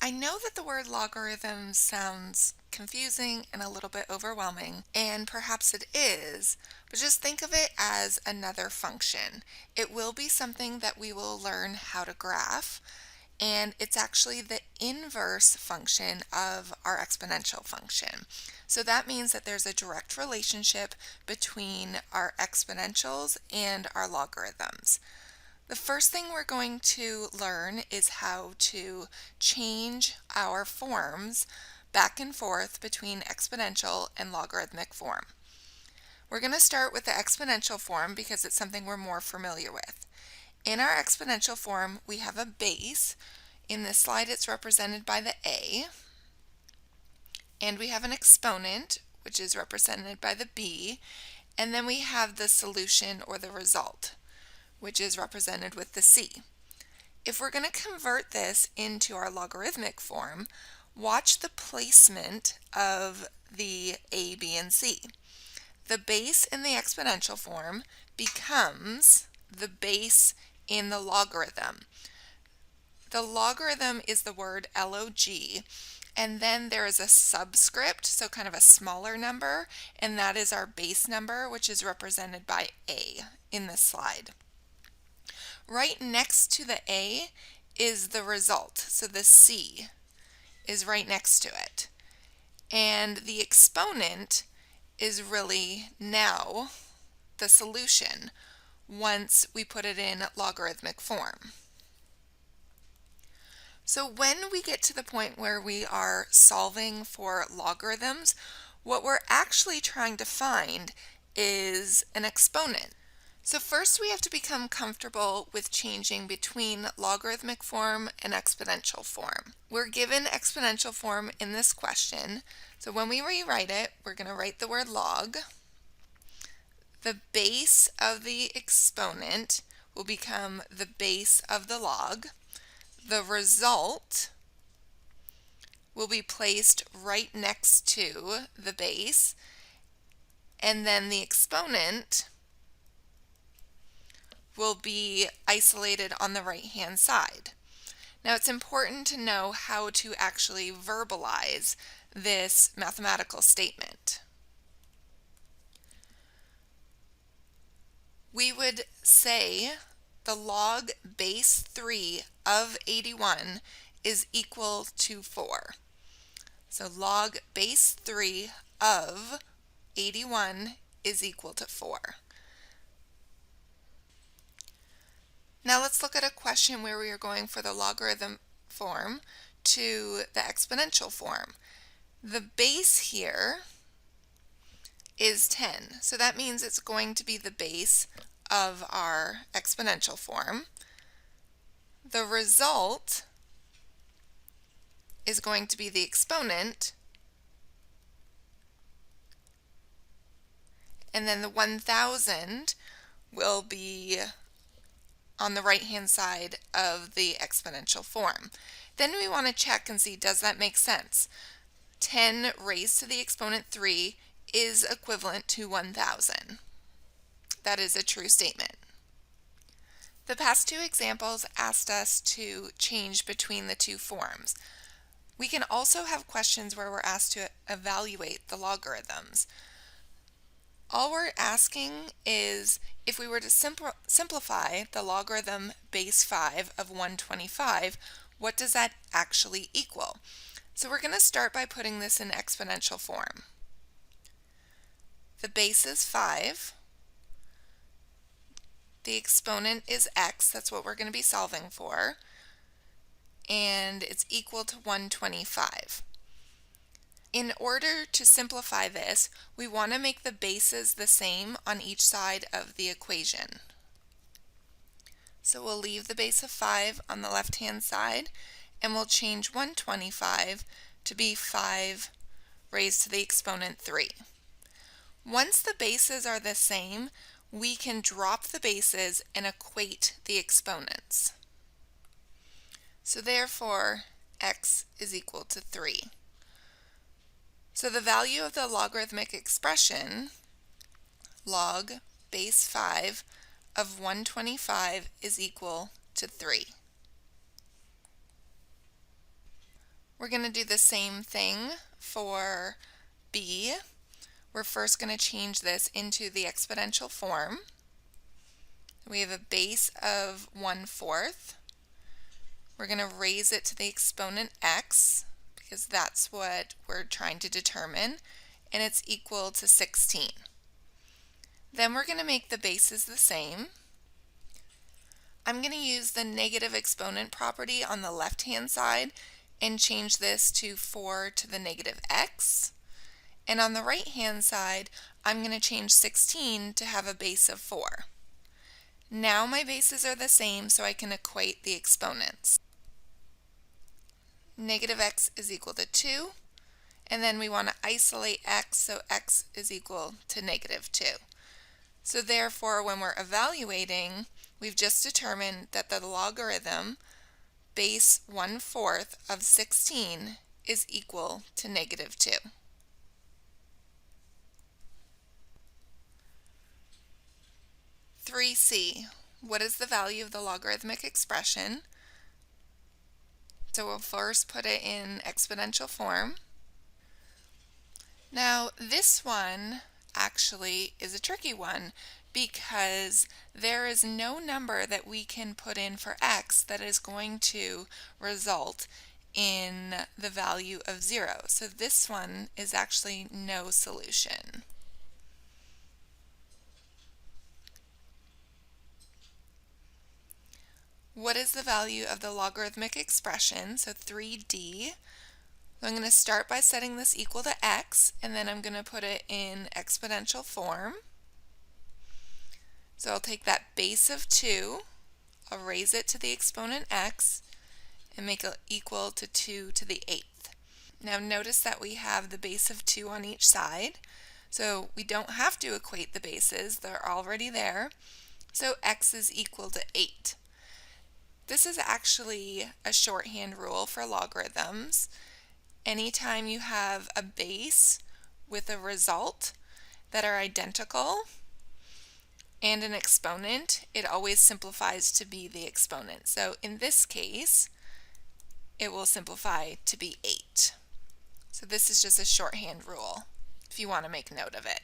I know that the word logarithm sounds confusing and a little bit overwhelming, and perhaps it is, but just think of it as another function. It will be something that we will learn how to graph, and it's actually the inverse function of our exponential function. So that means that there's a direct relationship between our exponentials and our logarithms. The first thing we're going to learn is how to change our forms back and forth between exponential and logarithmic form. We're going to start with the exponential form because it's something we're more familiar with. In our exponential form, we have a base. In this slide, it's represented by the a, and we have an exponent, which is represented by the b, and then we have the solution or the result, which is represented with the c. If we're going to convert this into our logarithmic form, watch the placement of the a, b, and c. The base in the exponential form becomes the base in the logarithm. The logarithm is the word log, and then there is a subscript, so kind of a smaller number, and that is our base number, which is represented by a in this slide. Right next to the a is the result, so the c is right next to it. And the exponent is really now the solution once we put it in logarithmic form. So when we get to the point where we are solving for logarithms, what we're actually trying to find is an exponent. So first we have to become comfortable with changing between logarithmic form and exponential form. We're given exponential form in this question, so when we rewrite it, we're going to write the word log. The base of the exponent will become the base of the log. The result will be placed right next to the base, and then the exponent will be isolated on the right-hand side. Now it's important to know how to actually verbalize this mathematical statement. We would say the log base 3 of 81 is equal to 4. So log base 3 of 81 is equal to 4. Now let's look at a question where we are going for the logarithm form to the exponential form. The base here is 10, so that means it's going to be the base of our exponential form. The result is going to be the exponent, and then the 1000 will be on the right-hand side of the exponential form. Then we want to check and see, does that make sense? 10 raised to the exponent 3 is equivalent to 1000. That is a true statement. The past two examples asked us to change between the two forms. We can also have questions where we're asked to evaluate the logarithms. All we're asking is if we were to simplify the logarithm base 5 of 125, what does that actually equal? So we're going to start by putting this in exponential form. The base is 5. The exponent is x, that's what we're going to be solving for, and it's equal to 125. In order to simplify this, we want to make the bases the same on each side of the equation. So we'll leave the base of 5 on the left-hand side, and we'll change 125 to be 5 raised to the exponent 3. Once the bases are the same, we can drop the bases and equate the exponents. So therefore, x is equal to 3. So the value of the logarithmic expression, log base 5 of 125 is equal to 3. We're going to do the same thing for b. We're first going to change this into the exponential form. We have a base of 1/4. We're going to raise it to the exponent x because that's what we're trying to determine, and it's equal to 16. Then we're going to make the bases the same. I'm going to use the negative exponent property on the left-hand side and change this to 4 to the negative x. And on the right-hand side, I'm going to change 16 to have a base of 4. Now my bases are the same, so I can equate the exponents. Negative x is equal to 2, and then we want to isolate x, so x is equal to negative 2. So therefore, when we're evaluating, we've just determined that the logarithm base 1/4 of 16 is equal to negative 2. (3c). What is the value of the logarithmic expression? So we'll first put it in exponential form. Now this one actually is a tricky one because there is no number that we can put in for x that is going to result in the value of 0. So this one is actually no solution. What is the value of the logarithmic expression? So 3d. So I'm going to start by setting this equal to x, and then I'm going to put it in exponential form. So I'll take that base of 2, I'll raise it to the exponent x, and make it equal to 2 to the 8th. Now notice that we have the base of 2 on each side, so we don't have to equate the bases, they're already there. So x is equal to 8. This is actually a shorthand rule for logarithms. Anytime you have a base with a result that are identical and an exponent, it always simplifies to be the exponent. So in this case, it will simplify to be 8. So this is just a shorthand rule if you want to make note of it.